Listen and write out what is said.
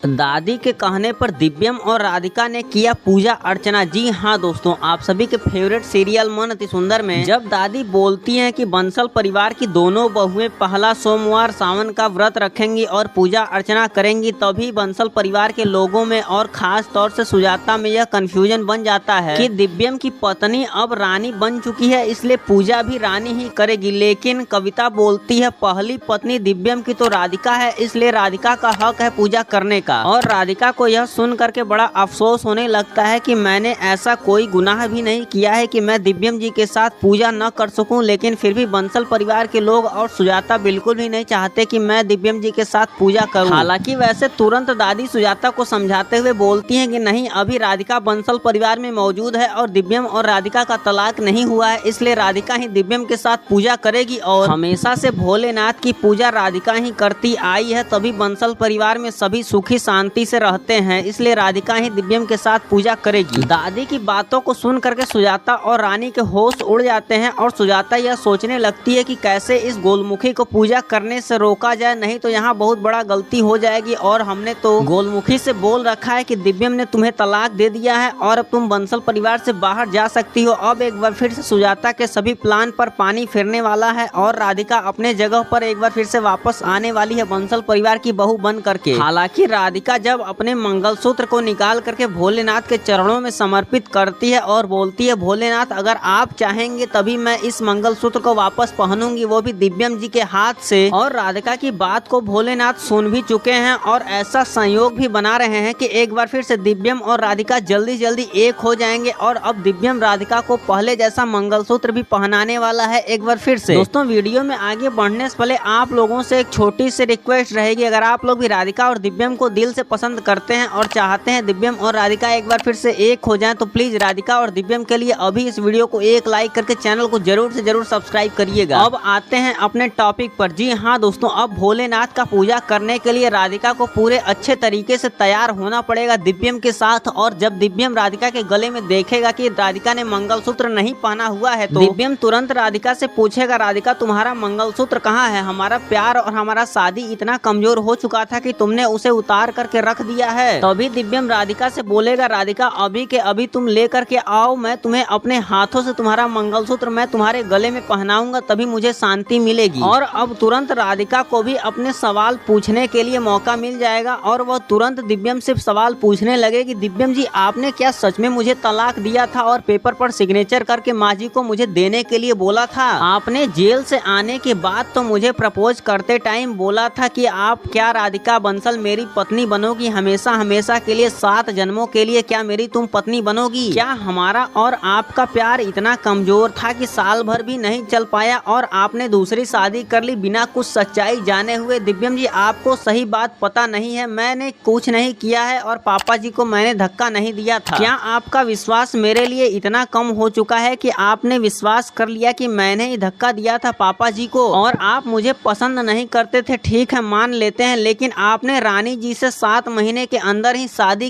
दादी के कहने पर दिव्यम और राधिका ने किया पूजा अर्चना। जी हाँ दोस्तों, आप सभी के फेवरेट सीरियल मन अति सुंदर में जब दादी बोलती हैं कि बंसल परिवार की दोनों बहुएं पहला सोमवार सावन का व्रत रखेंगी और पूजा अर्चना करेंगी, तभी बंसल परिवार के लोगों में और खास तौर से सुजाता में यह कंफ्यूजन बन जाता है कि दिव्यम की पत्नी अब रानी बन चुकी है, इसलिए पूजा भी रानी ही करेगी। लेकिन कविता बोलती है पहली पत्नी दिव्यम की तो राधिका है, इसलिए राधिका का हक है पूजा करने का। और राधिका को यह सुन करके बड़ा अफसोस होने लगता है कि मैंने ऐसा कोई गुनाह भी नहीं किया है कि मैं दिव्यम जी के साथ पूजा न कर सकूं, लेकिन फिर भी बंसल परिवार के लोग और सुजाता बिल्कुल भी नहीं चाहते कि मैं दिव्यम जी के साथ पूजा करूं। हालांकि वैसे तुरंत दादी सुजाता को समझाते हुए बोलती हैं कि नहीं, अभी राधिका बंसल परिवार में मौजूद है और दिव्यम और राधिका का तलाक नहीं हुआ है, इसलिए राधिका ही दिव्यम के साथ पूजा करेगी और हमेशा से भोलेनाथ की पूजा राधिका ही करती आई है, तभी बंसल परिवार में सभी सुखी शांति से रहते हैं, इसलिए राधिका ही दिव्यम के साथ पूजा करेगी। दादी की बातों को सुन करके सुजाता और रानी के होश उड़ जाते हैं और सुजाता यह सोचने लगती है कि कैसे इस गोलमुखी को पूजा करने से रोका जाए, नहीं तो यहाँ बहुत बड़ा गलती हो जाएगी। और हमने तो गोलमुखी से बोल रखा है कि दिव्यम ने तुम्हें तलाक दे दिया है और अब तुम बंसल परिवार से बाहर जा सकती हो। अब एक बार फिर से सुजाता के सभी प्लान पर पानी फिरने वाला है और राधिका अपने जगह पर एक बार फिर से वापस आने वाली है बंसल परिवार की बहू बन करके। हालांकि राधिका जब अपने मंगलसूत्र को निकाल करके भोलेनाथ के चरणों में समर्पित करती है और बोलती है भोलेनाथ, अगर आप चाहेंगे तभी मैं इस मंगलसूत्र को वापस पहनूंगी, वो भी दिव्यम जी के हाथ से। और राधिका की बात को भोलेनाथ सुन भी चुके हैं और ऐसा संयोग भी बना रहे हैं कि एक बार फिर से दिव्यम और राधिका जल्दी जल्दी एक हो जाएंगे और अब दिव्यम राधिका को पहले जैसा मंगलसूत्र भी पहनाने वाला है एक बार फिर से। दोस्तों, वीडियो में आगे बढ़ने से पहले आप लोगों से एक छोटी सी रिक्वेस्ट रहेगी, अगर आप लोग भी राधिका और दिव्यम को दिल से पसंद करते हैं और चाहते हैं दिव्यम और राधिका एक बार फिर से एक हो जाएं, तो प्लीज राधिका और दिव्यम के लिए अभी इस वीडियो को एक लाइक करके चैनल को जरूर से जरूर सब्सक्राइब करिएगा। अब आते हैं अपने टॉपिक पर। जी हाँ दोस्तों, अब भोलेनाथ का पूजा करने के लिए राधिका को पूरे अच्छे तरीके से तैयार होना पड़ेगा दिव्यम के साथ। और जब दिव्यम राधिका के गले में देखेगा कि राधिका ने मंगलसूत्र नहीं पहना हुआ है, तो दिव्यम तुरंत राधिका से पूछेगा, राधिका तुम्हारा मंगलसूत्र कहाँ है? हमारा प्यार और हमारा शादी इतना कमजोर हो चुका था कि तुमने उसे उतार करके रख दिया है। तभी दिव्यम राधिका से बोलेगा, राधिका अभी के अभी तुम लेकर के आओ, मैं तुम्हें अपने हाथों से तुम्हारा मंगलसूत्र मैं तुम्हारे गले में पहनाऊंगा, तभी मुझे शांति मिलेगी। और अब तुरंत राधिका को भी अपने सवाल पूछने के लिए मौका मिल जाएगा और वह तुरंत दिव्यम से सवाल पूछने लगे कि दिव्यम जी, आपने क्या सच में मुझे तलाक दिया था और पेपर पर सिग्नेचर करके माँ जी को मुझे देने के लिए बोला था? आपने जेल से आने के बाद तो मुझे प्रपोज करते टाइम बोला था कि आप क्या राधिका बंसल मेरी पत्नी बनोगी हमेशा हमेशा के लिए, 7 जन्मों के लिए क्या मेरी तुम पत्नी बनोगी? क्या हमारा और आपका प्यार इतना कमजोर था कि साल भर भी नहीं चल पाया और आपने दूसरी शादी कर ली बिना कुछ सच्चाई जाने हुए? दिव्यम जी, आपको सही बात पता नहीं है, मैंने कुछ नहीं किया है और पापा जी को मैंने धक्का नहीं दिया था। क्या आपका विश्वास मेरे लिए इतना कम हो चुका है कि आपने विश्वास कर लिया कि मैंने ही धक्का दिया था पापा जी को? और आप मुझे पसंद नहीं करते थे, ठीक है मान लेते हैं, लेकिन आपने रानी जी से 7 महीने के अंदर ही शादी